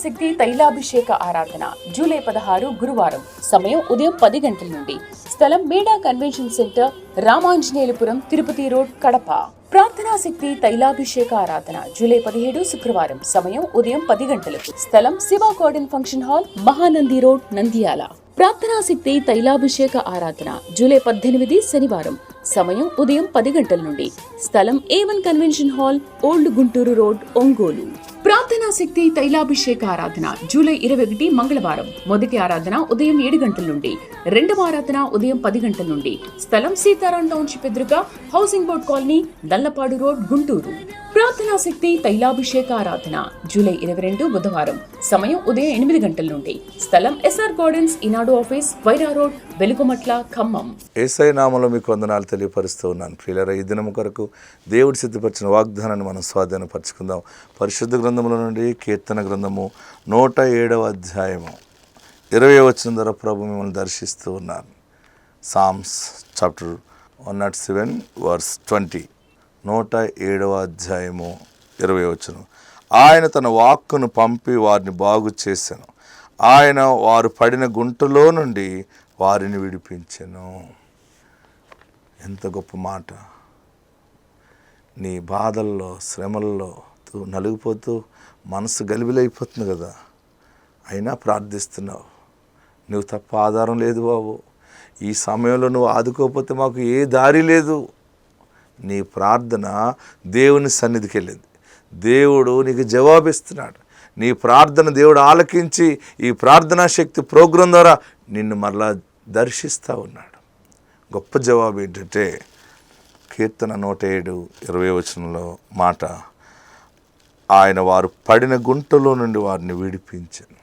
శక్తి తైలాభిషేక ఆరాధన జూలై 16 గురువారం. సమయం ఉదయం 10 గంటల నుండి. స్థలం Meda convention centre, Ramanjaneyulapuram, Tirupati road, Kadapa. ప్రార్థనా శక్తి తైలాభిషేక ఆరాధన జూలై 17 శుక్రవారం. సమయం ఉదయం 10 గంటలకు. స్థలం Shiva garden function hall, Mahanandi road, Nandyal. ప్రార్థనా శక్తి తైలాభిషేక ఆరాధన జూలై 18 శనివారం. సమయం ఉదయం 10 గంటల నుండి. స్థలం A1 convention hall, old Guntur road, Ongole. ప్రార్థనా శక్తి తైలాభిషేక ఆరాధన జూలై 21 మంగళవారం. మొదటి ఆరాధన ఉదయం 7 గంటల నుండి. రెండవ ఆరాధన ఉదయం 10 గంటల నుండి. స్థలం సీతారాం టౌన్షిప్ ఎదురుగా, housing board colony, Dallapadu road, Guntur. ప్రార్థనా శక్తి తైలాభిషేక ఆరాధన జూలై 22 బుధవారం. సమయం ఉదయం 8 గంటల నుండి. స్థలం SR గార్డెన్స్, ఈనాడు ఆఫీస్, వైరా రోడ్, వెలుగుమట్ల, ఖమ్మం. యేసయ్య నామములో మీకు వందనాలు తెలియపరుస్తూ ఉన్నాను. ప్రియులారా, ఈ దినము కొరకు దేవుడు సిద్ధపరిచిన వాగ్దానాన్ని మనం స్వాధీనపరచుకుందాం. పరిశుద్ధ గ్రంథముల నుండి కీర్తన గ్రంథము 107వ అధ్యాయము 20వ వచనం ద్వారా ప్రభు మిమ్మల్ని దర్శిస్తూ ఉన్నాను. Psalms chapter 107 verse 20. 107వ అధ్యాయము 20వ వచనం. ఆయన తన వాక్కును పంపి వారిని బాగు చేసెను. ఆయన వారు పడిన గుంటలో నుండి వారిని విడిపించెను. ఎంత గొప్ప మాట! నీ బాధల్లో, శ్రమల్లో నలిగిపోతూ మనసు గలిబిలైపోతుంది కదా, అయినా ప్రార్థిస్తున్నావు. నువ్వు తప్ప ఆధారం లేదు బాబు, ఈ సమయంలో నువ్వు ఆదుకోకపోతే మాకు ఏ దారి లేదు. నీ ప్రార్థన దేవుని సన్నిధికి వెళ్ళింది. దేవుడు నీకు జవాబిస్తున్నాడు. నీ ప్రార్థన దేవుడు ఆలకించి ఈ ప్రార్థనా శక్తి ప్రోగ్రాం ద్వారా నిన్ను మరలా దర్శిస్తూ ఉన్నాడు. గొప్ప జవాబు ఏంటంటే కీర్తన 107:20 వచనంలో మాట, ఆయన వారు పడిన గుంటలో నుండి వారిని విడిపించాను.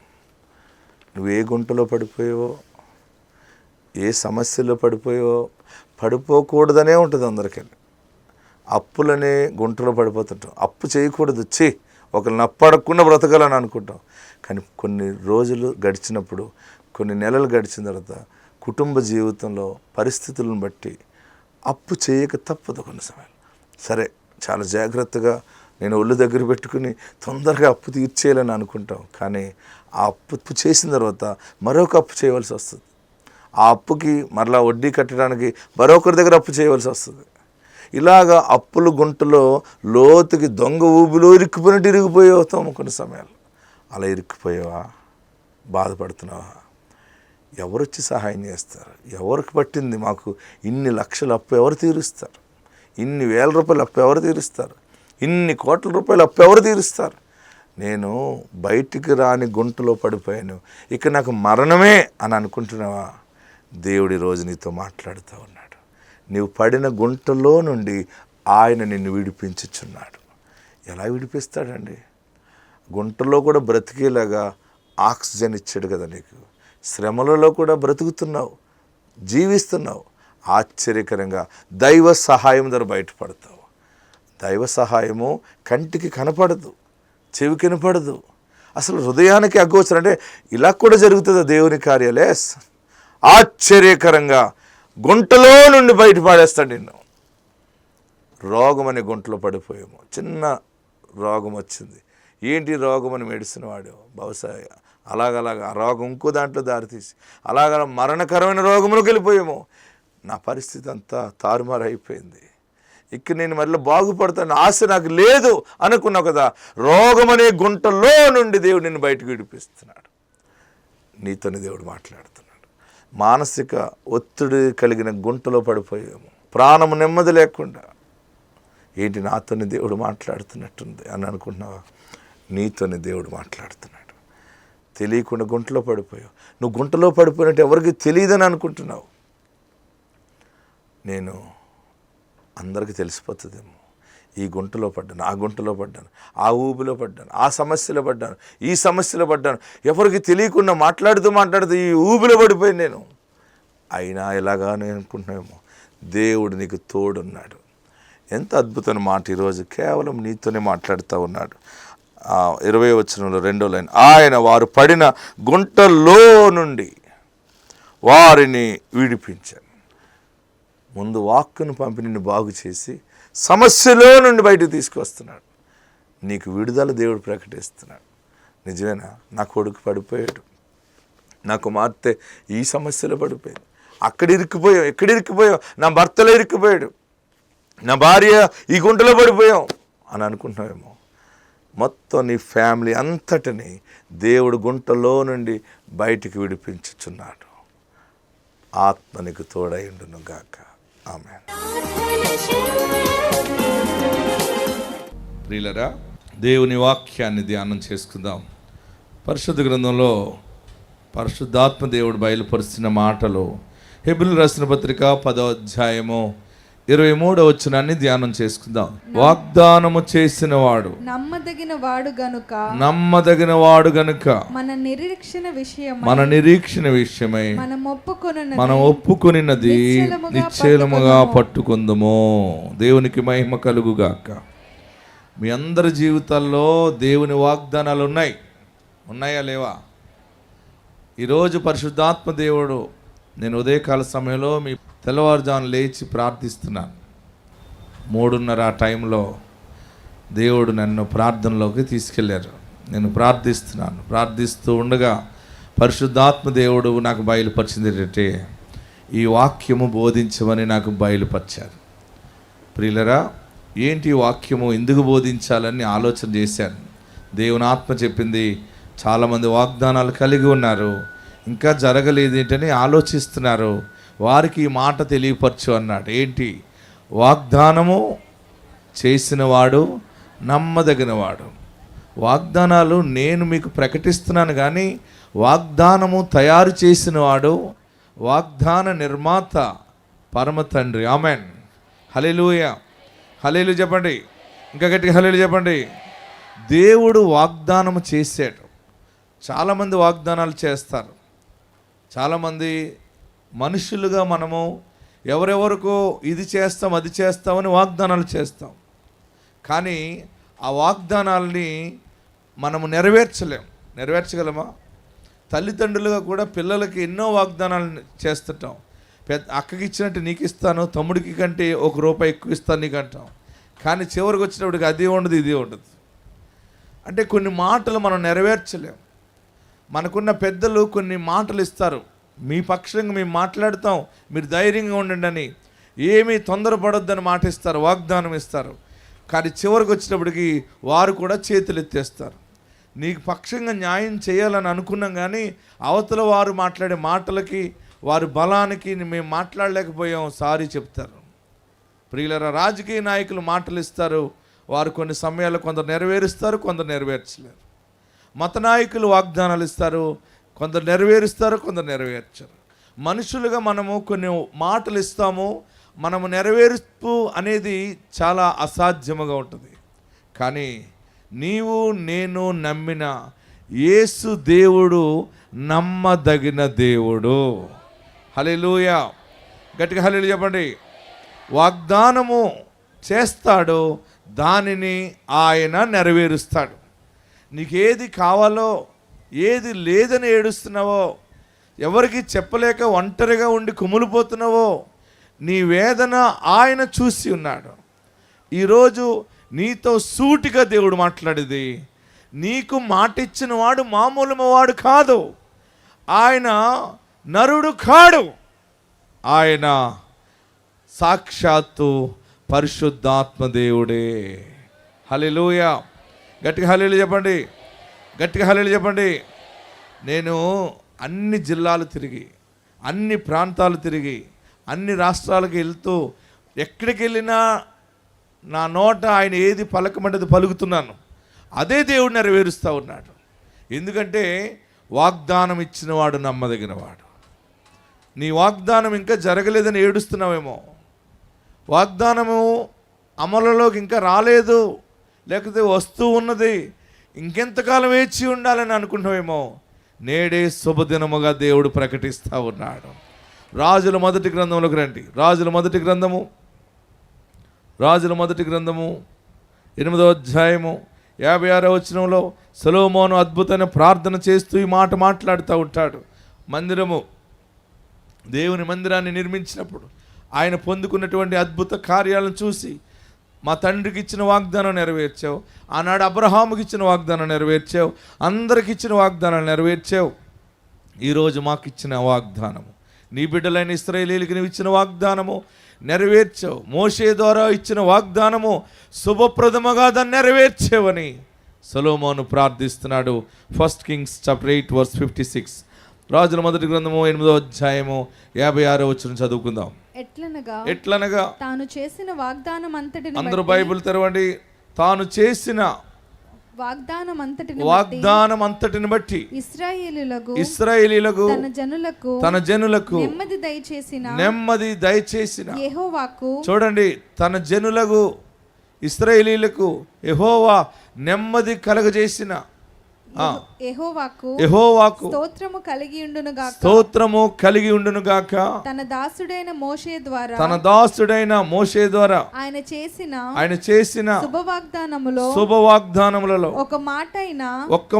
నువ్వు ఏ గుంటలో పడిపోయావో, ఏ సమస్యలో పడిపోయావో, పడిపోకూడదనే ఉంటుంది అందరికీ. అప్పులనే గుంటలో పడిపోతుంటాం. అప్పు చేయకూడదు, ఒకరిని అప్పడకుండా బ్రతకాలని అనుకుంటాం. కానీ కొన్ని రోజులు గడిచినప్పుడు, కొన్ని నెలలు గడిచిన తర్వాత కుటుంబ జీవితంలో పరిస్థితులను బట్టి అప్పు చేయక తప్పదు కొన్ని సమయాలు. సరే, చాలా జాగ్రత్తగా నేను ఒళ్ళు దగ్గర పెట్టుకుని తొందరగా అప్పు తీర్చేయాలని అనుకుంటాం. కానీ ఆ అప్పు చేసిన తర్వాత మరొక అప్పు చేయవలసి వస్తుంది. ఆ అప్పుకి మరలా వడ్డీ కట్టడానికి మరొకరి దగ్గర అప్పు చేయవలసి వస్తుంది. ఇలాగా అప్పుల గుంటలో లోతుకి దొంగ ఊబిలో ఇరుక్కుపోయినట్టు ఇరిగిపోతాము కొన్ని సమయాలు. అలా ఇరుక్కుపోయావా? బాధపడుతున్నావా? ఎవరొచ్చి సహాయం చేస్తారు? ఎవరికి పట్టింది మాకు ఇన్ని లక్షల అప్పు ఎవరు తీరుస్తారు? ఇన్ని వేల రూపాయలు అప్పు ఎవరు తీరుస్తారు? ఇన్ని కోట్ల రూపాయలు అప్పు ఎవరు తీరుస్తారు? నేను బయటికి రాని గుంటలో పడిపోయాను, ఇక నాకు మరణమే అని అనుకుంటున్నావా? దేవుడి రోజు నీతో మాట్లాడుతూ ఉన్నాడు. నీవు పడిన గుంటలో నుండి ఆయన నిన్ను విడిపించుచున్నాడు. ఎలా విడిపిస్తాడండి? గుంటలో కూడా బ్రతికేలాగా ఆక్సిజన్ ఇచ్చాడు కదా నీకు. శ్రమలలో కూడా బ్రతుకుతున్నావు, జీవిస్తున్నావు. ఆశ్చర్యకరంగా దైవ సహాయం ద్వారా బయటపడతావు. దైవ సహాయము కంటికి కనపడదు, చెవికి వినపడదు, అసలు హృదయానికి అగోచరం. అంటే ఇలా కూడా జరుగుతుందా దేవుని కార్యాలే? ఆశ్చర్యకరంగా గుంటలో నుండి బయటపడేస్తాడు నిన్ను. రోగం అనే గుంటలో పడిపోయాము. చిన్న రోగం వచ్చింది. ఏంటి రోగం అని మెడిసిన్ వాడు, బహుశా అలాగలాగా ఆ రోగం ఇంకో దాంట్లో దారితీసి అలాగ మరణకరమైన రోగంలోకి వెళ్ళిపోయాము. నా పరిస్థితి అంతా తారుమారు అయిపోయింది. ఇక నేను మళ్ళీ బాగుపడతాను ఆశ నాకు లేదు అనుకున్నావు కదా. రోగం అనే గుంటలో నుండి దేవుడు నిన్ను బయటకు విడిపిస్తున్నాడు. నీతోని దేవుడు మాట్లాడుతున్నాడు. మానసిక ఒత్తిడి కలిగిన గుంటలో పడిపోయాము, ప్రాణము నెమ్మది లేకుండా. ఏంటి నాతోని దేవుడు మాట్లాడుతున్నట్టుంది అని అనుకుంటున్నావా? నీతోని దేవుడు మాట్లాడుతున్నాడు. తెలియకుండా గుంటలో పడిపోయావు. నువ్వు గుంటలో పడిపోయినట్టు ఎవరికి తెలియదని అనుకుంటున్నావు. నేను అందరికీ తెలిసిపోతుందేమో, ఈ గుంటలో పడ్డాను, ఆ గుంటలో పడ్డాను, ఆ ఊబిలో పడ్డాను, ఆ సమస్యలో పడ్డాను, ఈ సమస్యలో పడ్డాను, ఎవరికి తెలియకుండా మాట్లాడుతూ ఈ ఊబిలో పడిపోయాను నేను. అయినా ఎలాగానే అనుకుంటున్నామేమో, దేవుడు నీకు తోడున్నాడు. ఎంత అద్భుతమైన మాట ఈరోజు కేవలం నీతోనే మాట్లాడుతూ ఉన్నాడు. 20వ వచనంలో 2వ లైన్, ఆయన వారు పడిన గుంటలో నుండి వారిని విడిపించాను. ముందు వాక్కును పంపి నిన్ను బాగు చేసి సమస్యలో నుండి బయటకు తీసుకొస్తున్నాడు. నీకు విడుదల దేవుడు ప్రకటిస్తున్నాడు. నిజమేనా? నా కొడుకు పడిపోయాడు, నా కుమార్తె ఈ సమస్యలో పడిపోయింది, అక్కడ ఇరుక్కుపోయాం, ఎక్కడ ఇరుక్కుపోయాం, నా భర్తలో ఇరుక్కుపోయాడు, నా భార్య ఈ గుంటలో పడిపోయాం అని అనుకుంటున్నావేమో. మొత్తం నీ ఫ్యామిలీ అంతటిని దేవుడు గుంటలో నుండి బయటికి విడిపించుచున్నాడు. ఆత్మ నీకు తోడైండును గాక. ఆమేన్. ప్రియులరా, దేవుని వాక్యాన్ని ధ్యానం చేసుకుందాం. పరిశుద్ధ గ్రంథంలో పరిశుద్ధాత్మ దేవుడు బయలుపరుస్తున్న మాటలు హెబ్రీయులకు రాసిన పత్రిక 10వ అధ్యాయము 23వ వచనాన్ని ధ్యానం చేసుకుందాం. వాగ్దానము చేసిన వాడు నమ్మదగిన వాడు గనుక మన నిరీక్షణ విషయమై మనం ఒప్పుకొనినది నిశ్చలముగా పట్టుకుందుము. దేవునికి మహిమ కలుగుగాక. మీ అందరి జీవితాల్లో దేవుని వాగ్దానాలు ఉన్నాయా లేవా? ఈరోజు పరిశుద్ధాత్మ దేవుడు, నేను ఉదయకాల సమయంలో మీ తెల్లవారుజామున లేచి ప్రార్థిస్తున్నాను. 3:30 ఆ టైంలో దేవుడు నన్ను ప్రార్థనలోకి తీసుకెళ్ళారు. నేను ప్రార్థిస్తూ ఉండగా పరిశుద్ధాత్మ దేవుడు నాకు బయలుపరిచింది ఏంటంటే, ఈ వాక్యము బోధించమని నాకు బయలుపరిచారు. ప్రియులరా, ఏంటి వాక్యము ఎందుకు బోధించాలని ఆలోచన చేశాను. దేవుని ఆత్మ చెప్పింది, చాలామంది వాగ్దానాలు కలిగి ఉన్నారు, ఇంకా జరగలేదు ఏంటని ఆలోచిస్తున్నారు, వారికి ఈ మాట తెలియపరచు అన్నాడు. ఏంటి? వాగ్దానము చేసినవాడు నమ్మదగినవాడు. వాగ్దానాలు నేను మీకు ప్రకటిస్తున్నాను, కానీ వాగ్దానము తయారు చేసినవాడు వాగ్దాన నిర్మాత పరమ తండ్రి. ఆమెన్. హల్లెలూయా. హల్లెలూయా చెప్పండి, ఇంకా గట్టిగా హల్లెలూయా చెప్పండి. దేవుడు వాగ్దానము చేశాడు. చాలామంది వాగ్దానాలు చేస్తారు. చాలామంది మనుషులుగా మనము ఎవరెవరికో ఇది చేస్తాం అది చేస్తామని వాగ్దానాలు చేస్తాం, కానీ ఆ వాగ్దానాలని మనము నెరవేర్చగలమా? తల్లిదండ్రులుగా కూడా పిల్లలకి ఎన్నో వాగ్దానాలు చేస్తుంటాం. అక్కకి ఇచ్చినట్టు నీకు ఇస్తాను, తమ్ముడికి కంటే ₹1 ఎక్కువ ఇస్తాను నీకు అంటాం, కానీ చివరికి వచ్చినప్పటికి అది ఉండదు ఇది ఉండదు. అంటే కొన్ని మాటలు మనం నెరవేర్చలేం. మనకున్న పెద్దలు కొన్ని మాటలు ఇస్తారు, మీ పక్షంగా మేము మాట్లాడతాం, మీరు ధైర్యంగా ఉండండి అని, ఏమీ తొందరపడొద్దని మాట ఇస్తారు, వాగ్దానం ఇస్తారు. కానీ చివరికి వచ్చినప్పటికి వారు కూడా చేతులు ఎత్తేస్తారు. నీకు పక్షంగా న్యాయం చేయాలని అనుకున్నాం, కానీ అవతల వారు మాట్లాడే మాటలకి, వారి బలానికి మేము మాట్లాడలేకపోయాం, సారీ చెప్తారు. ప్రియులరా, రాజకీయ నాయకులు మాటలు ఇస్తారు, వారు కొన్ని సమయాల్లో కొందరు నెరవేరుస్తారు, కొందరు నెరవేర్చలేరు. మత నాయకులు వాగ్దానాలు ఇస్తారు, కొందరు నెరవేరుస్తారు, కొందరు నెరవేర్చరు. మనుషులుగా మనము కొన్ని మాటలు ఇస్తాము, మనము నెరవేర్పు అనేది చాలా అసాధ్యముగా ఉంటుంది. కానీ నీవు నేను నమ్మిన యేసు దేవుడు నమ్మదగిన దేవుడు. హల్లెలూయా. గట్టిగా హల్లెలూయా చెప్పండి. వాగ్దానము చేస్తాడు, దానిని ఆయన నెరవేరుస్తాడు. నీకు ఏది కావాలో, ఏది లేదని ఏడుస్తున్నావో, ఎవరికి చెప్పలేక ఒంటరిగా ఉండి కుమిలిపోతున్నావో, నీ వేదన ఆయన చూసి ఉన్నాడు. ఈరోజు నీతో సూటిగా దేవుడు మాట్లాడేది, నీకు మాట ఇచ్చిన వాడు మామూలు వాడు కాదు, ఆయన నరుడు కాడు, ఆయన సాక్షాత్తు పరిశుద్ధాత్మ దేవుడే. హల్లెలూయా. గట్టిగా హల్లెలూయా చెప్పండి, గట్టిగా హల్లెలూయా చెప్పండి. నేను అన్ని జిల్లాలు తిరిగి, అన్ని ప్రాంతాలు తిరిగి, అన్ని రాష్ట్రాలకు వెళ్తూ, ఎక్కడికి వెళ్ళినా నా నోట ఆయన ఏది పలకమంటది పలుకుతున్నాను. అదే దేవుడు నెరవేరుస్తూ ఉన్నాడు. ఎందుకంటే వాగ్దానం ఇచ్చినవాడు నమ్మదగినవాడు. నీ వాగ్దానం ఇంకా జరగలేదని ఏడుస్తున్నావేమో, వాగ్దానము అమలులోకి ఇంకా రాలేదు, లేకపోతే వస్తూ ఉన్నది, ఇంకెంతకాలం వేచి ఉండాలని అనుకుంటున్నావేమో, నేడే శుభదినముగా దేవుడు ప్రకటిస్తూ ఉన్నాడు. రాజుల మొదటి గ్రంథంలోకి రండి. రాజుల మొదటి గ్రంథము 8వ అధ్యాయము 56వ వచనంలో సొలొమోను అద్భుతమైన ప్రార్థన చేస్తూ ఈ మాట మాట్లాడుతూ ఉంటాడు. దేవుని మందిరాన్ని నిర్మించినప్పుడు ఆయన పొందుకున్నటువంటి అద్భుత కార్యాలను చూసి మా తండ్రికి ఇచ్చిన వాగ్దానం నెరవేర్చావు. ఆనాడు అబ్రహాముకి ఇచ్చిన వాగ్దానం నెరవేర్చావు. అందరికి ఇచ్చిన వాగ్దానాలు నెరవేర్చావు. ఈరోజు మాకు ఇచ్చిన వాగ్దానము, నీ బిడ్డలైన ఇశ్రాయేలీయులకు నీవు ఇచ్చిన వాగ్దానము నెరవేర్చావు. మోషే ద్వారా ఇచ్చిన వాగ్దానము శుభప్రదముగా దాన్ని నెరవేర్చావని సొలొమోను ప్రార్థిస్తున్నాడు. 1 Kings chapter 8 verse 56. రాజుల మొదటి గ్రంథము 8వ అధ్యాయము 56వ వచనం చదువుకుందాం. ఎట్లనగా తాను చేసిన వాగ్దానం అంతటిని, అందరూ బైబిల్ తెరవండి. తాను చేసిన వాగ్దానం అంతటిని బట్టి ఇశ్రాయేలీయులకు తన జనులకు నెమ్మది దయచేసిన చూడండి, తన జనులకు ఇశ్రాయేలీయులకు యెహోవా నెమ్మది కలగజేసిన యెహోవాకు స్తోత్రము కలిగి ఉండును గాక. తన దాసుడైన మోషే ద్వారా ఆయన చేసిన శుభవాగ్దానములలో ఒక్క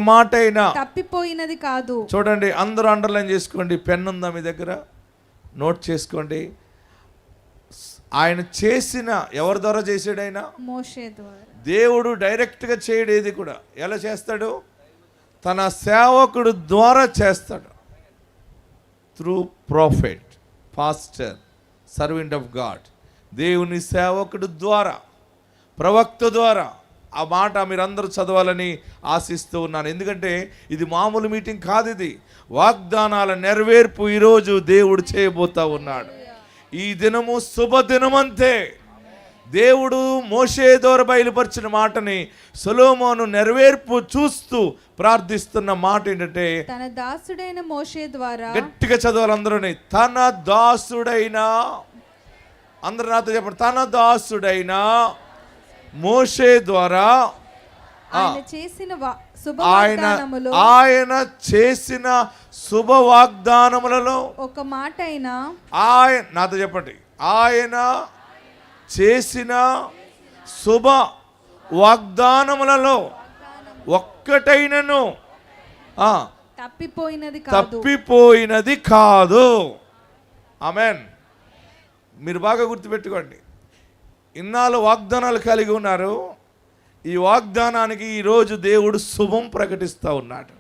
మాటైనా తప్పిపోయినది కాదు. చూడండి, అందరూ అండర్లైన్ చేసుకోండి. పెన్ ఉందా మీ దగ్గర? నోట్ చేసుకోండి. ఆయన చేసిన, ఎవరి ద్వారా చేసాడు? ఆయన మోషే ద్వారా. దేవుడు డైరెక్ట్గా చేయడు ఏది కూడా. ఎలా చేస్తాడు? తన సేవకుడు ద్వారా చేస్తాడు. Through prophet, pastor, servant of God. దేవుని సేవకుడు ద్వారా, ప్రవక్త ద్వారా. ఆ మాట మీరందరూ చదవాలని ఆశిస్తూ ఉన్నాను. ఎందుకంటే ఇది మామూలు మీటింగ్ కాదు, ఇది వాగ్దానాల నెరవేర్పు ఈరోజు దేవుడు చేయబోతా ఉన్నాడు. ఈ దినము శుభదినమంతే. దేవుడు మోషే ద్వారా బయలుపరిచిన మాటని సొలొమోను నెరవేర్పు చూస్తూ ప్రార్థిస్తున్న మాట ఏంటంటే, తన దాసుడైన మోషే ద్వారా. గట్టిగా చదవాలి అందరూని. తన దాసుడైన, అందరూ నాతో చెప్పండి, తన దాసుడైన మోషే ద్వారా ఆయన చేసిన శుభ వాగ్దానములలో ఒక మాటైనా, ఆయన, నాతో చెప్పండి, ఆయన చేసిన శుభ వాగ్దానములలో ఒక్కటైనను తప్పిపోయినది కాదు. ఆమేన్. మీరు బాగా గుర్తుపెట్టుకోండి. ఇన్నాళ్ళు వాగ్దానాలు కలిగి ఉన్నారు. ఈ వాగ్దానానికి ఈరోజు దేవుడు శుభం ప్రకటిస్తూ ఉన్నాడు.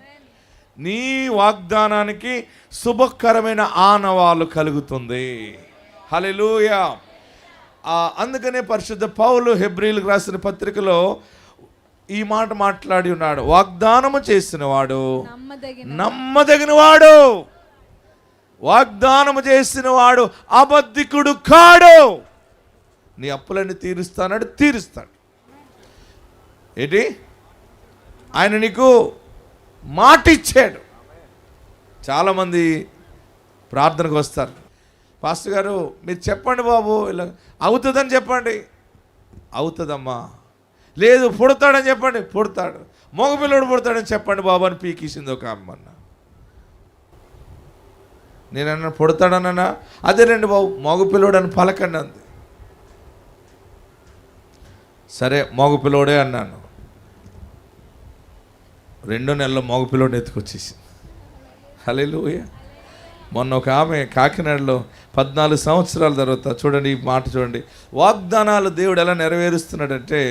నీ వాగ్దానానికి శుభకరమైన ఆనవాలు కలుగుతుంది. హల్లెలూయా. అందుకనే పరిశుద్ధ పౌలు హెబ్రీయులకు రాసిన పత్రికలో ఈ మాట మాట్లాడి ఉన్నాడు. వాగ్దానము చేసిన వాడు నమ్మదగిన వాడు, వాగ్దానము చేసిన వాడు అబద్ధికుడు కాడు. నీ అప్పులన్నీ తీరుస్తాడు. ఏంటి? ఆయన నీకు మాట ఇచ్చాడు. చాలామంది ప్రార్థనకు వస్తారు, పాస్టర్ గారు మీరు చెప్పండి బాబు, ఇలా అవుతుందని చెప్పండి. అవుతుందమ్మా. లేదు పుడతాడని చెప్పండి. పుడతాడు. మగపిల్లడు పుడతాడని చెప్పండి బాబు అని పీకేసింది ఒక అమ్మన్న. నేనన్నా పుడతాడన్నా, అదే రండి బాబు మగపిల్లడు అని పలకండి అంది. సరే మగపిల్లడే అన్నాను. 2 నెలల్లో మగపిల్లడిని ఎత్తుకొచ్చేసింది. హల్లెలూయా. మొన్న ఒక ఆమె కాకినాడలో 14 సంవత్సరాల తర్వాత, చూడండి ఈ మాట చూడండి, వాగ్దానాలు దేవుడు ఎలా నెరవేరుస్తున్నాడంటే,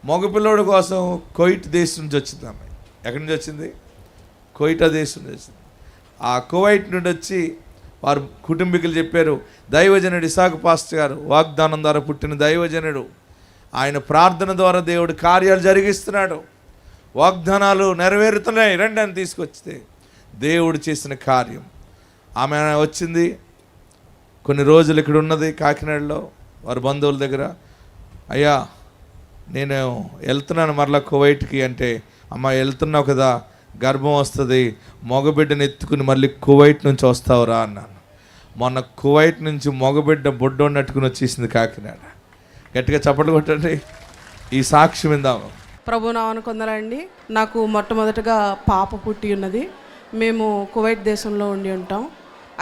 మగపిల్లోడి కోసం కువైట్ దేశం నుంచి వచ్చింది ఆమె. ఎక్కడి నుంచి వచ్చింది? కువైట్ దేశం నుంచి వచ్చింది. ఆ కువైట్ నుండి వచ్చి వారు కుటుంబీకులు చెప్పారు, దైవజనుడు ఇసాకు పాస్టర్ గారు వాగ్దానం ద్వారా పుట్టిన దైవజనుడు, ఆయన ప్రార్థన ద్వారా దేవుడు కార్యాలు జరిగిస్తున్నాడు, వాగ్దానాలు నెరవేరుతున్నాయి, రండి అని తీసుకొచ్చితే దేవుడు చేసిన కార్యం. ఆమె వచ్చింది, కొన్ని రోజులు ఇక్కడ ఉన్నది కాకినాడలో వారి బంధువుల దగ్గర. అయ్యా నేను వెళ్తున్నాను మరలా కువైట్కి అంటే, అమ్మ వెళ్తున్నావు కదా, గర్భం వస్తుంది, మగబిడ్డను ఎత్తుకుని మళ్ళీ కువైట్ నుంచి వస్తావురా అన్నాను. మొన్న కువైట్ నుంచి మగబిడ్డ బొడ్డోని నెట్టుకుని వచ్చేసింది కాకినాడ. గట్టిగా చప్పట్లు కొట్టండి, ఈ సాక్ష్యం విందాము. ప్రభు నామమున కొందరండి. నాకు మొట్టమొదటిగా పాప పుట్టి ఉన్నది. మేము కువైట్ దేశంలో ఉండి ఉంటాం.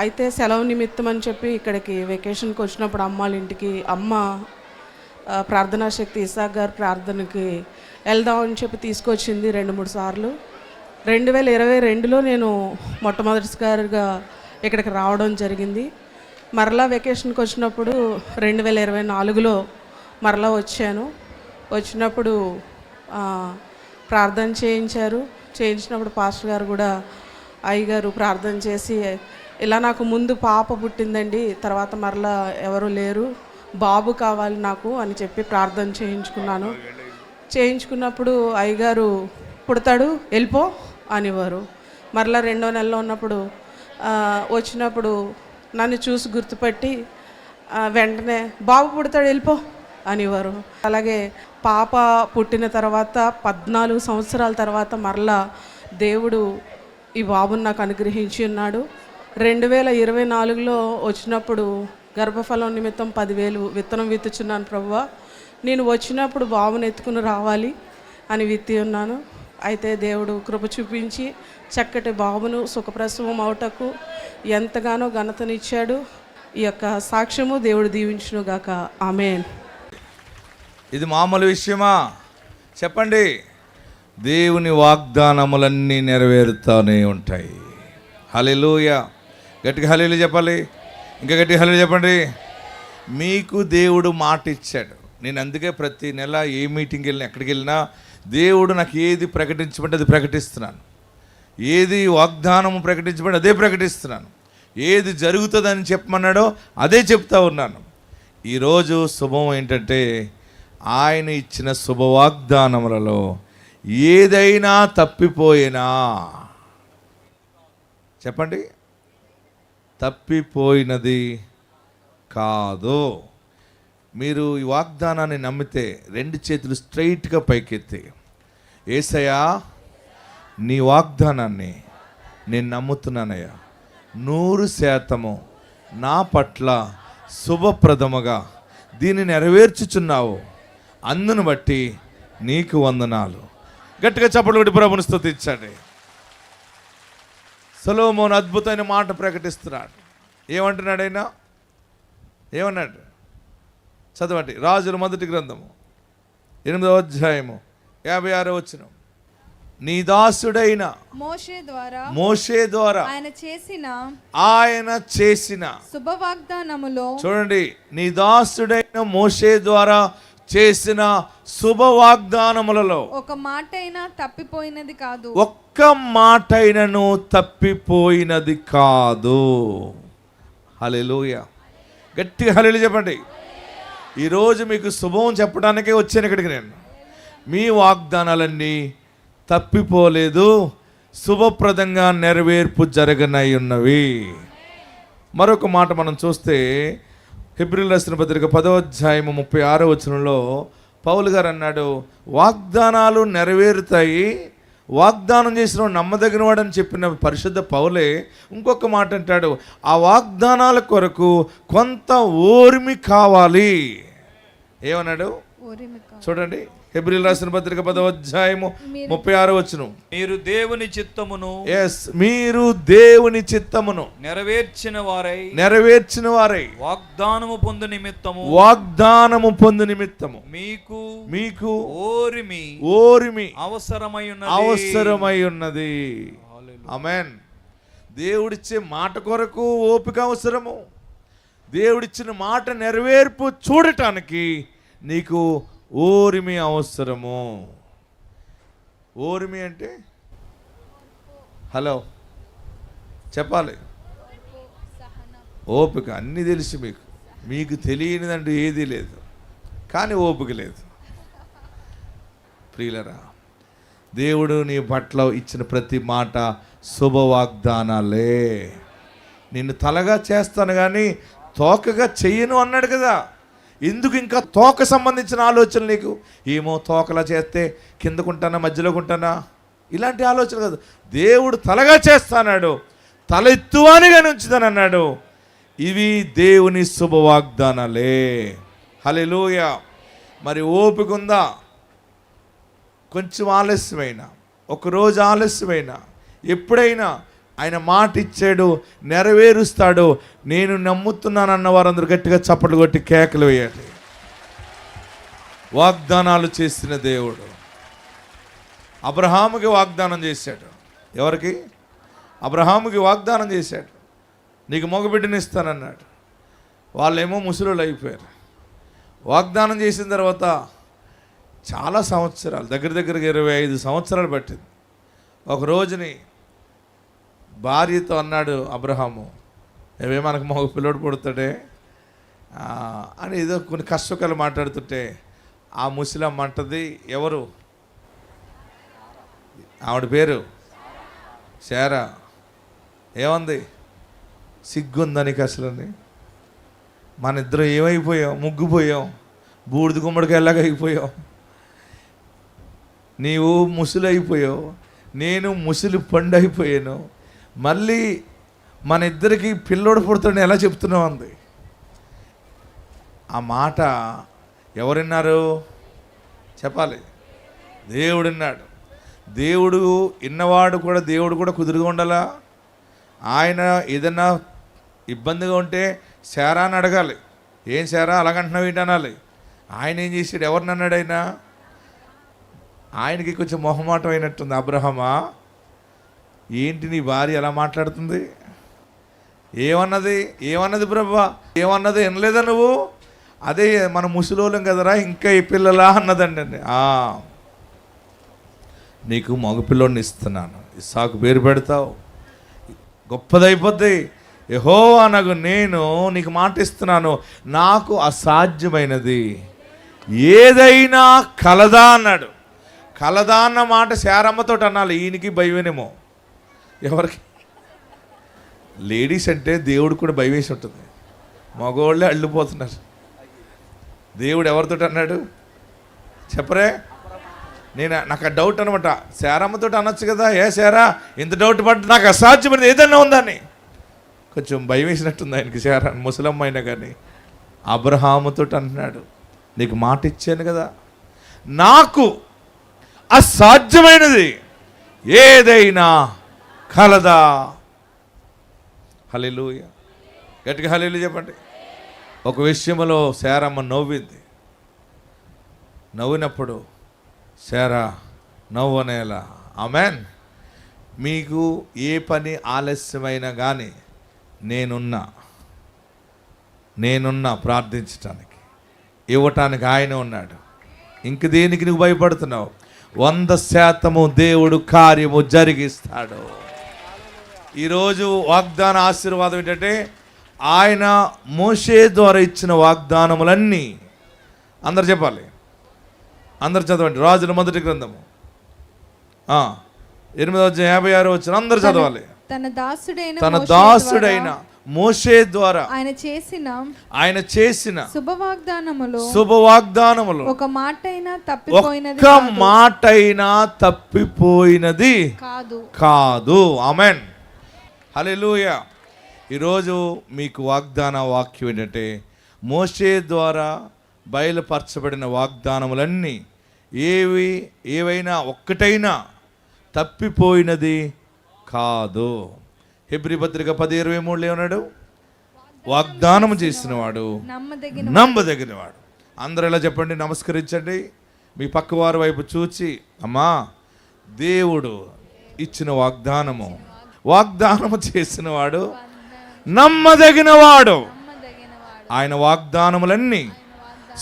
అయితే సెలవు నిమిత్తం అని చెప్పి ఇక్కడికి వెకేషన్కి వచ్చినప్పుడు అమ్మ వాళ్ళ ఇంటికి, అమ్మ ప్రార్థనా శక్తి ఇసాక్ గారు ప్రార్థనకి వెళ్దామని చెప్పి తీసుకొచ్చింది 2-3 సార్లు. 2022లో నేను మొట్టమొదటిసారిగా ఇక్కడికి రావడం జరిగింది. మరలా వెకేషన్కి వచ్చినప్పుడు 2024లో మరలా వచ్చాను. వచ్చినప్పుడు ప్రార్థన చేయించినప్పుడు పాస్టర్ గారు కూడా అయ్యగారు ప్రార్థన చేసి, ఇలా నాకు ముందు పాప పుట్టిందండి, తర్వాత మరలా ఎవరు లేరు, బాబు కావాలి నాకు అని చెప్పి ప్రార్థన చేయించుకున్నాను. చేయించుకున్నప్పుడు అయ్యగారు పుడతాడు వెళ్ళిపో అనేవారు. మరలా 2వ నెలలో ఉన్నప్పుడు వచ్చినప్పుడు నన్ను చూసి గుర్తుపట్టి వెంటనే బాబు పుడతాడు వెళ్ళిపో అనేవారు. అలాగే పాప పుట్టిన తర్వాత 14 సంవత్సరాల తర్వాత మరలా దేవుడు ఈ బాబుని నాకు అనుగ్రహించి ఉన్నాడు. 2024లో వచ్చినప్పుడు గర్భఫలం నిమిత్తం 10,000 విత్తనం విత్తుచున్నాను ప్రభువా, నేను వచ్చినప్పుడు బాబుని ఎత్తుకుని రావాలి అని విత్తి ఉన్నాను. అయితే దేవుడు కృప చూపించి చక్కటి బాబును సుఖప్రసవం అవుటకు ఎంతగానో ఘనతనిచ్చాడు. ఈ యొక్క సాక్ష్యము దేవుడు దీవించును గాక. ఆమేన్. ఇది మామూలు విషయమా? చెప్పండి. దేవుని వాగ్దానములన్నీ నెరవేరుతూనే ఉంటాయి. హల్లెలూయా. గట్టిగా హల్లెలూయా చెప్పాలి. ఇంకా గట్టిగా హల్లెలూయా చెప్పండి. మీకు దేవుడు మాట ఇచ్చాడు. నేను అందుకే ప్రతి నెల ఏ మీటింగ్కి వెళ్ళినా ఎక్కడికి వెళ్ళినా దేవుడు నాకు ఏది ప్రకటించమంటే అది ప్రకటిస్తున్నాను, ఏది వాగ్దానము ప్రకటించమంటే అదే ప్రకటిస్తున్నాను, ఏది జరుగుతుందని చెప్పమన్నాడో అదే చెప్తా ఉన్నాను. ఈరోజు శుభం ఏంటంటే ఆయన ఇచ్చిన శుభవాగ్దానములలో ఏదైనా తప్పిపోయినా, చెప్పండి, తప్పిపోయినది కాదు. మీరు ఈ వాగ్దానాన్ని నమ్మితే 2 చేతులు స్ట్రైట్గా పైకెత్తి, యేసయ్యా నీ వాగ్దానాన్ని నేను నమ్ముతున్నానయ్యా, 100% నా పట్ల శుభప్రదముగా దీన్ని నెరవేర్చుచున్నావు, అందును బట్టి నీకు వందనాలు. గట్టిగా చప్పట్లు కొట్టి ప్రభువుని స్తుతించండి. సొలొమోను అద్భుతమైన మాట ప్రకటిస్తున్నాడు. ఏమంటున్నాడు ఆయన? ఏమన్నాడు? చదవండి. రాజుల మొదటి గ్రంథము 8వ అధ్యాయము 56వ వచనం. నీ దాసుడైన మోషే ద్వారా ఆయన చేసిన శుభవాగ్దానములో, చూడండి, నీ దాసుడైన మోషే ద్వారా చేసిన శుభవాగ్దానములలో ఒక మాటైనా తప్పిపోయినది కాదు. ఒక్క మాటైనను తప్పిపోయినది కాదు. హల్లెలూయా. గట్టిగా హల్లెలూయా చెప్పండి. ఈరోజు మీకు శుభం చెప్పడానికే వచ్చాను ఇక్కడికి నేను. మీ వాగ్దానాలన్నీ తప్పిపోలేదు, శుభప్రదంగా నెరవేర్పు జరగనై ఉన్నవి. మరొక మాట మనం చూస్తే హెబ్రీయులకు రాసిన పత్రిక 10వ అధ్యాయము 36వ వచనంలో పౌలు గారు అన్నాడు, వాగ్దానాలు నెరవేరుతాయి, వాగ్దానం చేసిన నమ్మదగిన వాడని చెప్పిన పరిశుద్ధ పౌలే ఇంకొక మాట అంటాడు, ఆ వాగ్దానాల కొరకు కొంత ఓర్మి కావాలి. ఏమన్నాడు చూడండి. హెబ్రీయులకు రాసిన పత్రిక 10వ అధ్యాయము 36వ వచనం. మీరు దేవుని చిత్తమును, మీరు దేవుని చిత్తమును నెరవేర్చిన వారై వాగ్దానము పొందు నిమిత్తము మీకు ఓరిమి అవసరమై ఉన్నది. ఆమేన్. దేవుడిచ్చే మాట కొరకు ఓపిక అవసరము. దేవుడిచ్చిన మాట నెరవేర్పు చూడటానికి నీకు ఓరిమి అవసరము. ఓరిమి అంటే హలో చెప్పాలి. ఓపిక అన్నీ తెలుసు మీకు తెలియనిదంటూ ఏదీ లేదు, కానీ ఓపిక లేదు. ప్రియులరా, దేవుడు నీ పట్ల ఇచ్చిన ప్రతి మాట శుభవాగ్దానాలే. నిన్ను తలగా చేస్తాను కానీ తోకగా చెయ్యను అన్నాడు కదా. ఎందుకు ఇంకా తోక సంబంధించిన ఆలోచన నీకు? ఏమో తోకలా చేస్తే కిందకుంటానా మధ్యలోకుంటానా ఇలాంటి ఆలోచన కాదు. దేవుడు తలగా చేస్తాడు, తల ఎత్తువానిగా ఉంచుతానన్నాడు. ఇవి దేవుని శుభవాగ్దానాలే. హల్లెలూయా. మరి ఓపిక ఉందా? కొంచెం ఆలస్యమైనా, ఒకరోజు ఆలస్యమైనా, ఎప్పుడైనా ఆయన మాట ఇచ్చాడు, నెరవేరుస్తాడు. నేను నమ్ముతున్నానన్న వారందరూ గట్టిగా చప్పట్లు కొట్టి కేకలు వేయండి. వాగ్దానాలు చేసిన దేవుడు అబ్రహాముకి వాగ్దానం చేశాడు. ఎవరికి? అబ్రహాముకి వాగ్దానం చేశాడు, నీకు మగబిడ్డని ఇస్తానన్నాడు. వాళ్ళేమో ముసలోళ్ళు అయిపోయారు. వాగ్దానం చేసిన తర్వాత చాలా సంవత్సరాలు, దగ్గరగా 25 సంవత్సరాలు పట్టింది. ఒక రోజుని భార్యతో అన్నాడు అబ్రహాము, ఏవే మనకు మగ పిల్లోడు పుడతాడే అని ఏదో కొన్ని కష్టకాలు మాట్లాడుతుంటే ఆ ముసలమ్మ అంటది, ఎవరు ఆవిడ పేరు శారా, ఏమంది, సిగ్గుందానికి అసలు మన ఇద్దరం ఏమైపోయాం, ముగ్గుపోయాం, బూడిద గుమ్మడికి ఎలాగ అయిపోయాం. నీవు ముసలి అయిపోయావు, నేను ముసలి పండు అయిపోయాను, మళ్ళీ మన ఇద్దరికి పిల్లోడు పుడతాడని ఎలా చెప్తున్నావు అంది. ఆ మాట ఎవరున్నారు చెప్పాలి? దేవుడు విన్నాడు. దేవుడు విన్నవాడు కూడా, దేవుడు కూడా కుదురుగా ఉండాలా. ఆయన ఏదన్నా ఇబ్బందిగా ఉంటే శారాని అడగాలి, ఏం శారా అలాగంటున్నావు ఏంటి అనాలి. ఆయన ఏం చేసాడు, ఎవరిని అన్నాడు? ఆయనకి కొంచెం మొహమాటం అయినట్టుంది. అబ్రహమా, ఏంటి నీ భార్య ఎలా మాట్లాడుతుంది? ఏమన్నది ప్రభా, ఏమన్నది వినలేదా నువ్వు? అదే మన ముసలోళ్ళం కదరా, ఇంకా ఈ పిల్లలా అన్నదండి. నీకు మగపిల్లోడిని ఇస్తున్నాను, ఇస్సాకు పేరు పెడతావు, గొప్పదైపోద్ది. యెహోవా అనగు నేను నీకు మాట ఇస్తున్నాను, నాకు అసాధ్యమైనది ఏదైనా కలదా అన్నాడు. కలదా అన్న మాట శారమ్మతో అనాలి. ఈయనకి భయమేనేమో. ఎవరికి? లేడీస్ అంటే దేవుడు కూడా భయం వేసి ఉంటుంది. మగవాళ్ళే అల్లిపోతున్నారు. దేవుడు ఎవరితో అన్నాడు చెప్పరే? నాకు ఆ డౌట్ అనమాట. శారమ్మతో అనొచ్చు కదా, ఏ శారా ఇంత డౌట్ పడ్డ, నాకు అసాధ్యమైనది ఏదన్నా ఉందని. కొంచెం భయం వేసినట్టుంది ఆయనకి. శారా ముసలమ్మ అయినా కానీ అబ్రహాముతో అంటున్నాడు, నీకు మాట ఇచ్చాను కదా, నాకు అసాధ్యమైనది ఏదైనా కలదా? హల్లెలూయా, గట్టిగా హల్లెలూయా చెప్పండి. ఒక విషయంలో శారమ్మ నవ్వింది. నవ్వినప్పుడు శారా నవ్వనేలా. ఆమెన్. మీకు ఏ పని ఆలస్యమైనా కానీ నేనున్నా ప్రార్థించటానికి, ఇవ్వటానికి ఆయన ఉన్నాడు. ఇంక దేనికి నువ్వు భయపడుతున్నావు? 100% దేవుడు కార్యము జరిగిస్తాడు. ఈరోజు వాగ్దాన ఆశీర్వాదం ఏంటంటే, ఆయన మోషే ద్వారా ఇచ్చిన వాగ్దానములన్నీ, అందరు చెప్పాలి, అందరు చదవండి. రాజుల మొదటి గ్రంథము 8:56 వచ్చిన అందరు చదవాలి. తన దాసుడైన మోషే ద్వారా ఆయన చేసిన శుభవాగ్దానములు ఒక మాటైనా తప్పిపోయినది కాదు. ఆమెన్, హల్లెలూయా. ఈరోజు మీకు వాగ్దాన వాక్యం ఏంటంటే, మోషే ద్వారా బయలుపరచబడిన వాగ్దానములన్నీ ఏవైనా ఒక్కటైనా తప్పిపోయినది కాదు. హెబ్రీ పత్రిక 10:23 ఏమన్నాడు? వాగ్దానం చేసినవాడు నమ్మదగినవాడు. అందరూ ఎలా చెప్పండి, నమస్కరించండి. మీ పక్కవారి వైపు చూచి, అమ్మా దేవుడు ఇచ్చిన వాగ్దానము చేసినవాడు నమ్మదగినవాడు. ఆయన వాగ్దానములన్నీ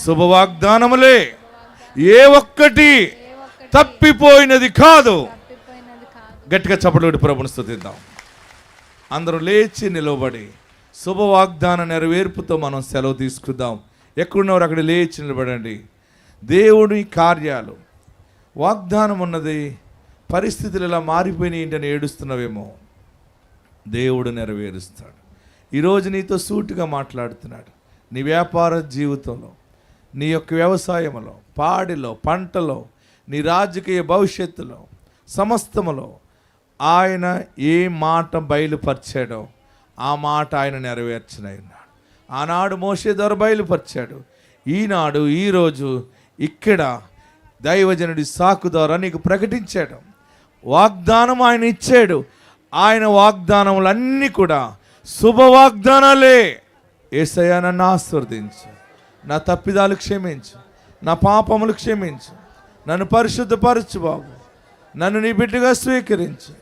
శుభవాగ్దానములే, ఏ ఒక్కటి తప్పిపోయినది కాదు. గట్టిగా చప్పట్లు ప్రభుని స్తుతిద్దాం. అందరూ లేచి నిలబడి శుభవాగ్దాన నెరవేర్పుతో మనం సెలవు తీసుకుందాం. ఎక్కడున్నవారు అక్కడ లేచి నిలబడండి. దేవుడి కార్యాలు, వాగ్దానం ఉన్నది, పరిస్థితులు ఇలా మారిపోయినాయి ఏంటని ఏడుస్తున్నావేమో, దేవుడు నెరవేరుస్తాడు. ఈరోజు నీతో సూటిగా మాట్లాడుతున్నాడు. నీ వ్యాపార జీవితంలో, నీ యొక్క వ్యవసాయంలో, పాడిలో, పంటలో, నీ రాజకీయ భవిష్యత్తులో, సమస్తములో ఆయన ఏ మాట బయలుపరిచాడో ఆ మాట ఆయన నెరవేర్చనై ఉన్నాడు. ఆనాడు మోషే ద్వారా బయలుపరిచాడు. ఈనాడు ఈరోజు ఇక్కడ దైవజనుడి సాకు ద్వారా నీకు ప్రకటించాడు. వాగ్దానం ఆయన ఇచ్చాడు. ఆయన వాగ్దానములన్నీ కూడా శుభవాగ్దానాలే. యేసయ్యా నన్ను ఆశీర్వదించు, నా తప్పిదాలు క్షమించు, నా పాపములు క్షమించు, నన్ను పరిశుద్ధపరచు బాబు, నన్ను నీ బిడ్డగా స్వీకరించు,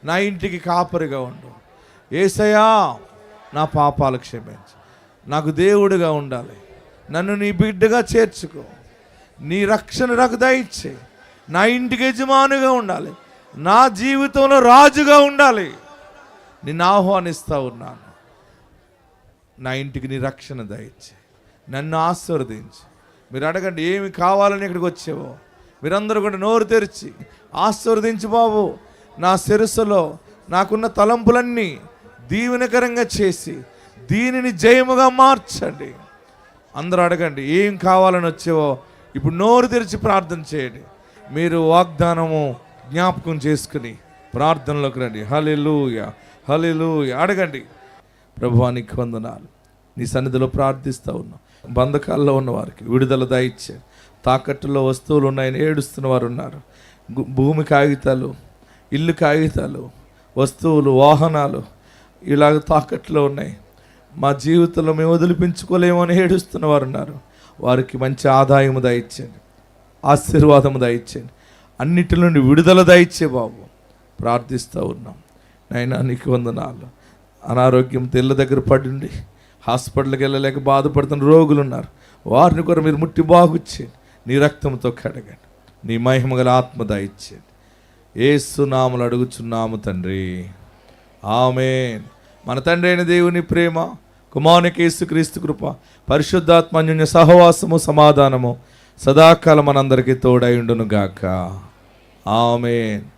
నా ఇంటికి కాపరిగా ఉండు. యేసయ్యా నా పాపాలు క్షమించు, నాకు దేవుడిగా ఉండాలి, నన్ను నీ బిడ్డగా చేర్చుకో, నీ రక్షణ నాకు దయచే, నా ఇంటికి యజమానిగా ఉండాలి, నా జీవితంలో రాజుగా ఉండాలి. నిన్ను ఆహ్వానిస్తూ ఉన్నాను. నా ఇంటికి నీ రక్షణ దయచే, నన్ను ఆశీర్వదించు. మీరు అడగండి, ఏమి కావాలని ఇక్కడికి వచ్చావో మీరందరూ కూడా నోరు తెరిచి ఆశీర్వదించు బాబు. నా శిరస్సులో నాకున్న తలంపులన్నీ దీవెనకరంగా చేసి దీనిని జయముగా మార్చండి. అందరూ అడగండి, ఏం కావాలని వచ్చావో ఇప్పుడు నోరు తెరిచి ప్రార్థన చేయండి. మీరు వాగ్దానము జ్ఞాపకం చేసుకుని ప్రార్థనలోకి రండి. హల్లెలూయా, హల్లెలూయా. అడగండి. ప్రభువానికి వందనాలు, నీ సన్నిధిలో ప్రార్థిస్తూ ఉన్నాం. బంధకాల్లో ఉన్న వారికి విడుదల దయచేయండి. తాకట్టులో వస్తువులు ఉన్నాయని ఏడుస్తున్న వారు ఉన్నారు. భూమి కాగితాలు, ఇల్లు కాగితాలు, వస్తువులు, వాహనాలు ఇలాగ తాకట్టులో ఉన్నాయి. మా జీవితంలో మేము వదిలిపించుకోలేమో అని ఏడుస్తున్న వారు ఉన్నారు. వారికి మంచి ఆదాయము దయచేయండి, ఆశీర్వాదము దయచేయండి, అన్నిటి నుండి విడుదల దయచే బాబు. ప్రార్థిస్తూ ఉన్నాం నాయనా, నీకు వందనాలు. అనారోగ్యం తెల్ల దగ్గర పడిండి హాస్పిటల్కి వెళ్ళలేక బాధపడుతున్న రోగులు ఉన్నారు. వారిని కూడా మీరు ముట్టి బాగుచ్చేయండి, నీ రక్తంతో కడగండి, నీ మహిమగల ఆత్మ దయచేయండి. యేసు నామములో అడుగుచున్నాము తండ్రి, ఆమేన్. మన తండ్రి అయిన దేవుని ప్రేమ, కుమారునికి యేసుక్రీస్తు కృప, పరిశుద్ధాత్మ అన్యోన్య సహవాసము, సమాధానము సదాకాలం మనందరికీ తోడై ఉండును గాక. ఆమేన్.